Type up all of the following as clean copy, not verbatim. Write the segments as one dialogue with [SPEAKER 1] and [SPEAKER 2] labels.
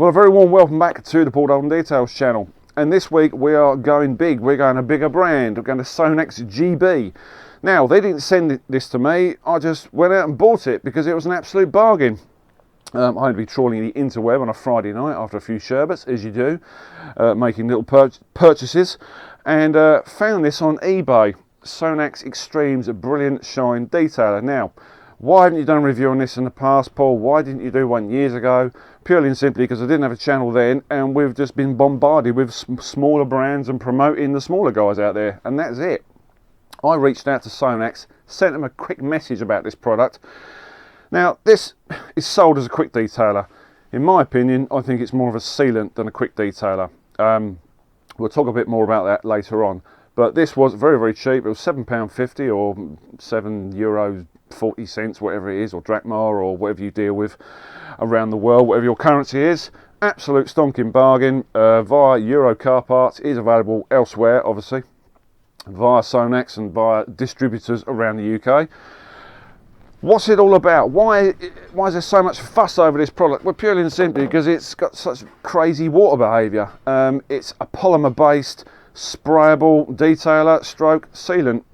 [SPEAKER 1] Well, a very warm welcome back to the Dolden Details channel. And this week we are going big. We're going a bigger brand. We're going to Sonax GB. Now, they didn't send this to me. I just went out and bought it because it was an absolute bargain. I had to be trawling the interweb on a Friday night after a few sherbets, as you do, making little purchases, and found this on eBay. Sonax Extreme's Brilliant Shine Detailer. Now, why haven't you done a review on this in the past, Paul? Why didn't you do one years ago? Purely and simply because I didn't have a channel then, and we've just been bombarded with smaller brands and promoting the smaller guys out there, and that's it. I reached out to Sonax, sent them a quick message about this product. Now, this is sold as a quick detailer. In my opinion, I think it's more of a sealant than a quick detailer. We'll talk a bit more about that later on. But this was very, very cheap. It was £7.50 or €7.40, whatever it is, or drachma, or whatever you deal with around the world, whatever your currency is. Absolute stonking bargain via Euro Car Parts. It is available elsewhere, obviously, via Sonax and via distributors around the UK. What's it all about? Why is there so much fuss over this product? Well, purely and simply because it's got such crazy water behaviour. It's a polymer-based, sprayable detailer stroke sealant.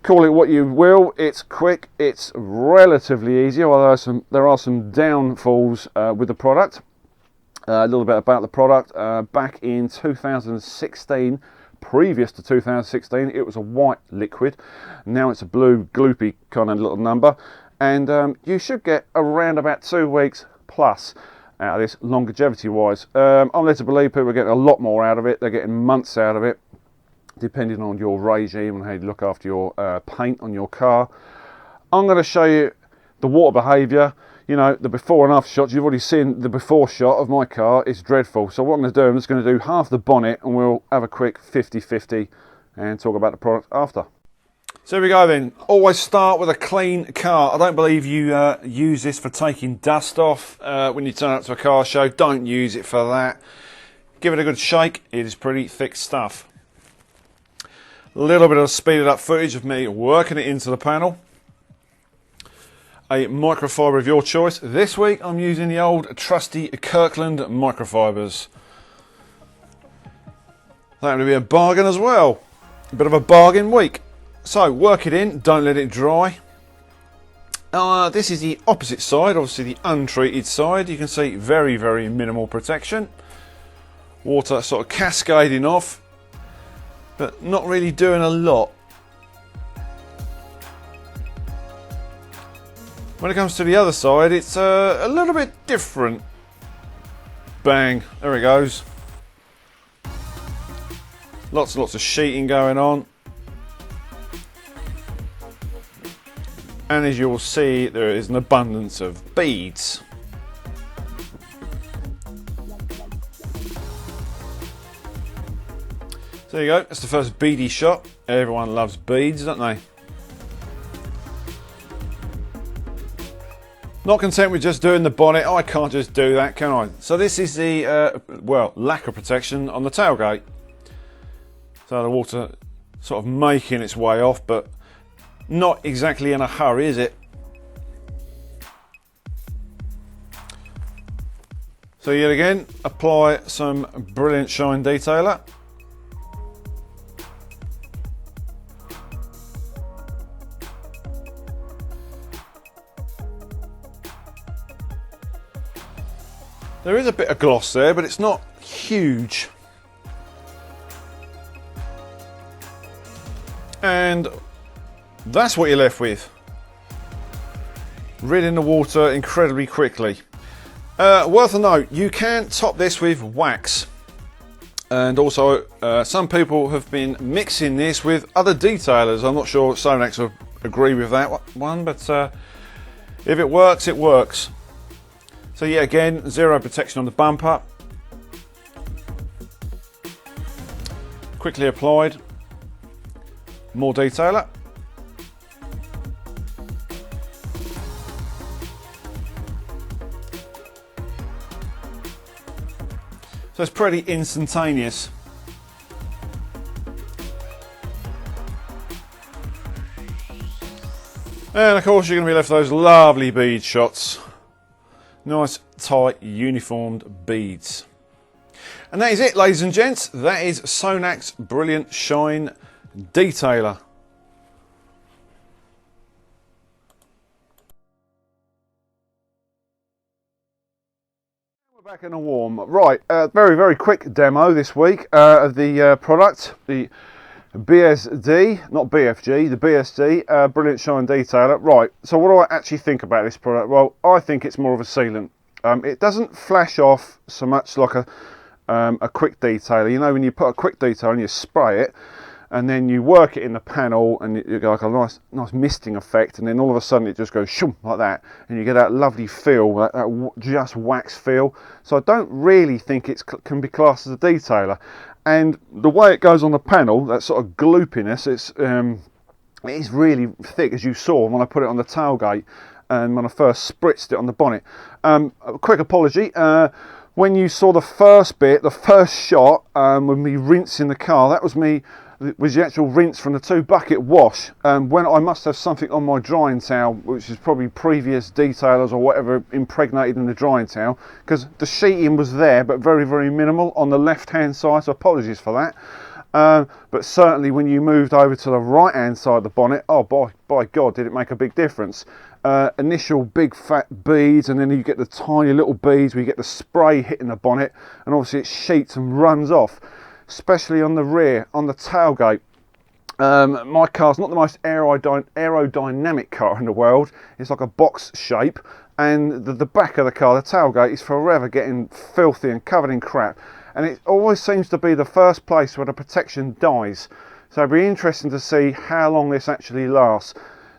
[SPEAKER 1] Call it what you will. It's quick. It's relatively easy, although there are some downfalls with the product. A little bit about the product. Back in 2016, previous to 2016, it was a white liquid. Now it's a blue gloopy kind of little number, and you should get around about 2 weeks plus out of this longevity wise. I'm led to believe people are getting a lot more out of it. They're getting months out of it, depending on your regime and how you look after your paint on your car. I'm going to show you the water behaviour. You know, the before and after shots. You've already seen the before shot of my car. It's dreadful. So what I'm going to do, I'm just going to do half the bonnet, and we'll have a quick 50-50 and talk about the product after. So here we go then. Always start with a clean car. I don't believe you use this for taking dust off when you turn up to a car show. Don't use it for that. Give it a good shake. It is pretty thick stuff. A little bit of speeded up footage of me working it into the panel. A microfiber of your choice. This week I'm using the old trusty Kirkland microfibers. That would be a bargain as well. A bit of a bargain week. So work it in, don't let it dry. This is the opposite side, obviously the untreated side. You can see very, very minimal protection. Water sort of cascading off, but not really doing a lot. When it comes to the other side, it's a little bit different. Bang, there it goes. Lots and lots of sheeting going on. And as you will see, there is an abundance of beads. So there you go, that's the first beady shot. Everyone loves beads, don't they? Not content with just doing the bonnet, I can't just do that, can I? So this is the, well, lacquer protection on the tailgate. So the water sort of making its way off, but not exactly in a hurry, is it? So yet again, apply some Brilliant Shine Detailer. There is a bit of gloss there, but it's not huge. And that's what you're left with. Ridding the water incredibly quickly. Worth a note, you can top this with wax. And also, some people have been mixing this with other detailers. I'm not sure Sonax will agree with that one, but if it works, it works. So yeah, again, zero protection on the bumper. Quickly applied. More detailer. So it's pretty instantaneous. And of course you're going to be left with those lovely bead shots. Nice tight uniformed beads. And that is it, ladies and gents. That is Sonax Brilliant Shine Detailer. We're back in a warm. Right, very quick demo this week of the product, the BSD, not BFG, the BSD, Brilliant Shine Detailer. Right, so what do I actually think about this product? Well, I think it's more of a sealant. It doesn't flash off so much like a quick detailer. You know, when you put a quick detailer and you spray it, and then you work it in the panel, and you get like a nice misting effect, and then all of a sudden it just goes shoom like that, and you get that lovely feel, that just wax feel. So I don't really think it can be classed as a detailer. And the way it goes on the panel, that sort of gloopiness, it is really thick, as you saw when I put it on the tailgate and when I first spritzed it on the bonnet. A quick apology. When you saw the first bit, the first shot, when we rinsing the car, that was the actual rinse from the 2-bucket wash. When I must have something on my drying towel, which is probably previous detailers or whatever impregnated in the drying towel, because the sheeting was there but very minimal on the left hand side, so apologies for that. But certainly when you moved over to the right hand side of the bonnet, oh by God, did it make a big difference. Initial big fat beads, and then you get the tiny little beads where you get the spray hitting the bonnet, and obviously it sheets and runs off, especially on the rear, on the tailgate. My car's not the most aerodynamic car in the world. It's like a box shape, and the back of the car, the tailgate, is forever getting filthy and covered in crap, and it always seems to be the first place where the protection dies. So it'll be interesting to see how long this actually lasts.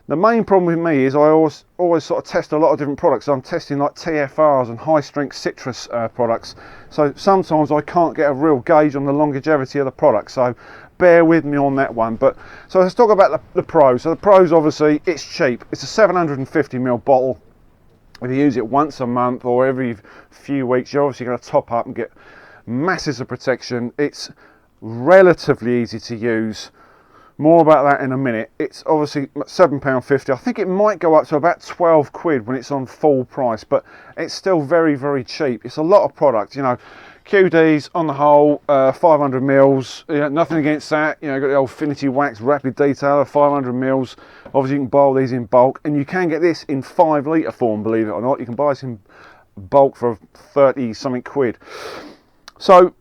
[SPEAKER 1] The main problem with me is I always sort of test a lot of different products. I'm testing like TFRs and high strength citrus products. So sometimes I can't get a real gauge on the longevity of the product. So bear with me on that one. But so let's talk about the pros. So the pros, obviously, it's cheap. It's a 750ml bottle. If you use it once a month or every few weeks, you're obviously going to top up and get masses of protection. It's relatively easy to use. More about that in a minute. It's obviously £7.50. I think it might go up to about 12 quid when it's on full price, but it's still very cheap. It's a lot of product, you know. QDs on the whole, 500 mils. You know, nothing against that. You know, got the old Finity Wax Rapid Detailer, 500 mils. Obviously, you can buy all these in bulk, and you can get this in 5 litre form. Believe it or not, you can buy this in bulk for 30 something quid. So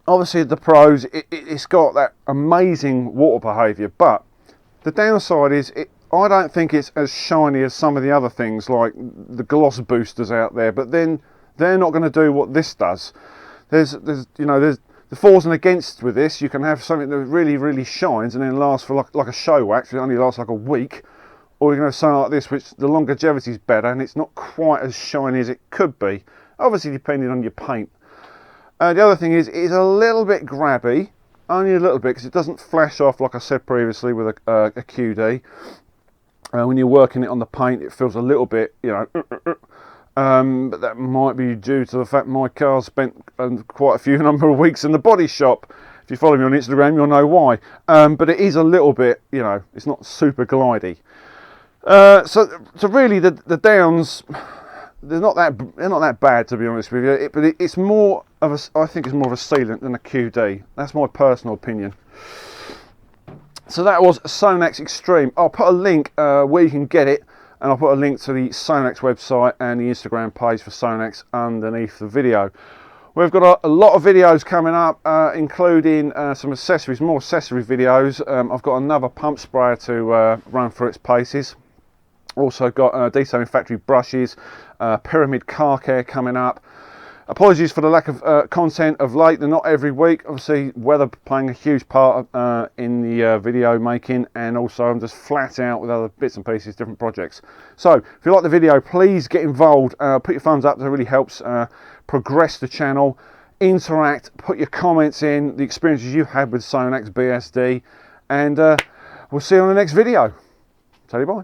[SPEAKER 1] obviously the pros, it's got that amazing water behaviour, but the downside is I don't think it's as shiny as some of the other things like the gloss boosters out there, but then they're not going to do what this does. There's the fors and against with this. You can have something that really shines and then lasts for like a show wax, it only lasts like a week, or you can have something like this which the longevity is better and it's not quite as shiny as it could be, obviously depending on your paint. The other thing is it's a little bit grabby, only a little bit, because it doesn't flash off like I said previously with a QD. When you're working it on the paint, it feels a little bit, you know, but that might be due to the fact my car spent quite a few number of weeks in the body shop. If you follow me on Instagram, you'll know why. But it is a little bit, you know, it's not super glidey. So really the downs, they're not that bad, to be honest with you. But it's more of I think it's more of a sealant than a QD. That's my personal opinion. So that was Sonax Extreme. I'll put a link where you can get it, and I'll put a link to the Sonax website and the Instagram page for Sonax underneath the video. We've got a lot of videos coming up, including some accessories, more accessory videos. I've got another pump sprayer to run through its paces. Also got detailing factory brushes, pyramid car care coming up. Apologies for the lack of content of late. They're not every week. Obviously, weather playing a huge part in the video making, and also I'm just flat out with other bits and pieces, different projects. So, if you like the video, please get involved. Put your thumbs up. That really helps progress the channel. Interact. Put your comments in, the experiences you've had with Sonax BSD, and we'll see you on the next video. Tell you bye.